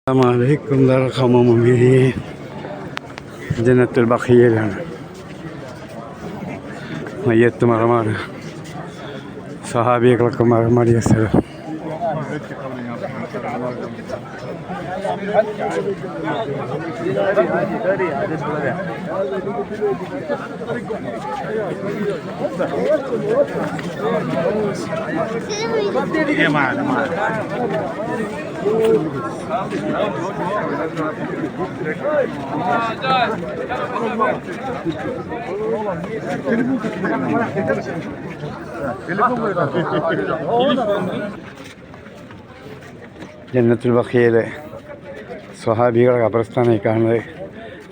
അസ്സലാമലൈക്കും മുഅ്മിനീൻ. ജന്നത്തുൽ ബഖീയിലാണ് മയ്യത്ത് മറമാട് സഹാബികളൊക്കെ മറമാടിയ സ്ഥലം. ജന്നത്തുൽ ബഖീയിലെ സ്വഹാബികളെ ഖബർസ്ഥാനായി കാണുന്നത്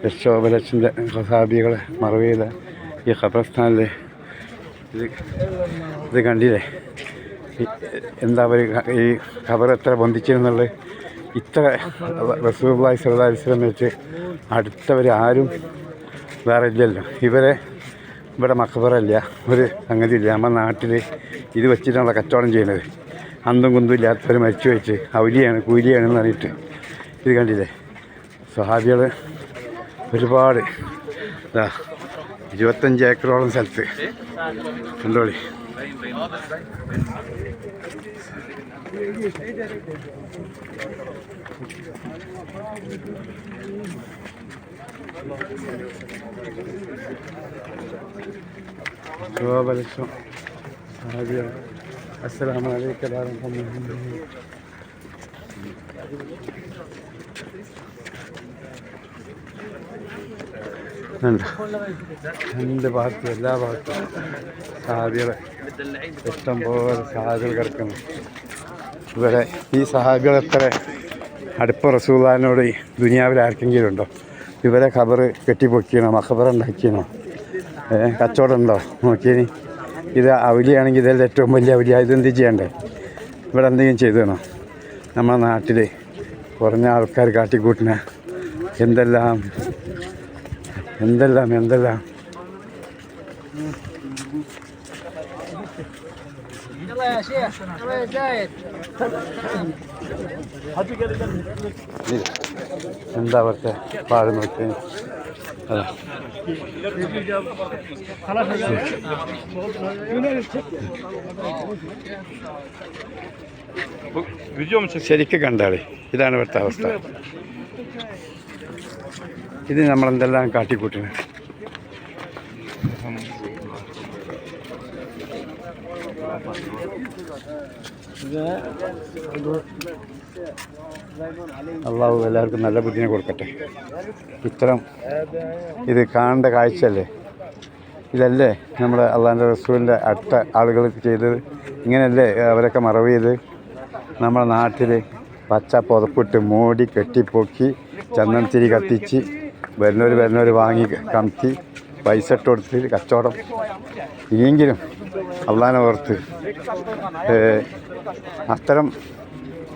ലക്ഷോപലക്ഷൻ്റെ സ്വഹാബികളെ മറവിയിലെ ഈ ഖബർസ്ഥാനിൽ ഇത് കണ്ടില്ലേ? എന്താ പറയുക, ഈ ഖബർ എത്ര ബന്ധിച്ചിരുന്നുള്ളത്. ഇത്ര റസൂലുള്ളാഹി സ്വല്ലല്ലാഹു അലൈഹി വസല്ലം വെച്ച് അടുത്തവർ ആരും വേറെ ഇല്ലല്ലോ. ഇവിടെ മഖബറല്ല, ഒരു സംഗതി ഇല്ല. നമ്മുടെ നാട്ടിൽ ഇത് വെച്ചിട്ടാണല്ലോ കച്ചവടം ചെയ്യുന്നത്. അന്തും കുന്തും ഇല്ലാത്തവർ മരിച്ചു വെച്ച് ഔലിയാണ് കൂലിയാണെന്ന് പറഞ്ഞിട്ട് ഇത് കണ്ടില്ലേ? സ്വഹാബികൾ ഒരുപാട് 25 ഏക്കറോളം സ്ഥലത്ത് കണ്ടോളി. ശോഭലക്ഷം സ്വഹാബികൾ. അസ്സലാമു അലൈക്കും വറഹ്മത്തുള്ളാഹി. രണ്ട് ഭാഗത്തും എല്ലാ ഭാഗത്തും സഹാബികളെ ഇഷ്ടം പോലെ സഹാബികൾ കിടക്കുന്നു. ഈ സഹാബികൾ എത്ര അടുത്ത റസൂലുള്ളാഹിനോട് ദുനിയാവിൽ ആർക്കെങ്കിലും ഉണ്ടോ? ഇവരെ ഖബർ കെട്ടിപ്പൊക്കിയണോ, മഖബറ ഉണ്ടാക്കിയണോ, കച്ചവടം ഉണ്ടോ നോക്കിയനി? ഇത് ഔലിയാണെങ്കിൽ ഇതെല്ലാം ഏറ്റവും വലിയ ഔലിയ. ഇതെന്ത് ചെയ്യണ്ടേ? ഇവിടെ എന്തെങ്കിലും ചെയ്തു വേണോ? നമ്മുടെ നാട്ടിൽ കുറഞ്ഞ ആൾക്കാർ കാട്ടിക്കൂട്ടിന എന്തെല്ലാം എന്താ അവിടുത്തെ പാട് നോക്കി. അതാ ശരിക്കും കണ്ടാളി. ഇതാണ് ഇവിടുത്തെ അവസ്ഥ. ഇത് നമ്മളെന്തെല്ലാം കാട്ടിക്കൂട്ടുന്നത്. അള്ളാഹു എല്ലാവർക്കും നല്ല ബുദ്ധിനെ കൊടുക്കട്ടെ. ഇത്തരം ഇത് കാണേണ്ട കാഴ്ചയല്ലേ? ഇതല്ലേ നമ്മുടെ അള്ളാഹിൻ്റെ റസൂലിൻ്റെ അടുത്ത ആളുകൾ ചെയ്തത്? ഇങ്ങനെയല്ലേ അവരൊക്കെ മറവ് ചെയ്ത് നമ്മുടെ നാട്ടിൽ പച്ച പുതപ്പിട്ട് മൂടി കെട്ടിപ്പൊക്കി ചന്ദനത്തിരി കത്തിച്ച് വരുന്നവർ വാങ്ങി കമത്തി പൈസ ഇട്ട് കൊടുത്ത് കച്ചവടം. ഇനിയെങ്കിലും അള്ളാഹിനെ ഓർത്ത് അത്തരം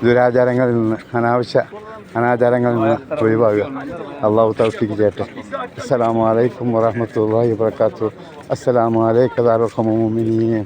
ദുരാചാരങ്ങളിൽ നിന്ന്, അനാചാരങ്ങളിൽ നിന്ന് ഒഴിവാകുക. അള്ളാഹു തൗഫീഖ് ചെയ്യട്ടെ. അസ്സലാമു അലൈക്കും വറഹ്മത്തുള്ളാഹി വബറകാതുഹു. അസ്സലാമു അലൈക്കും വറഹ്മത്തുള്ളാഹി.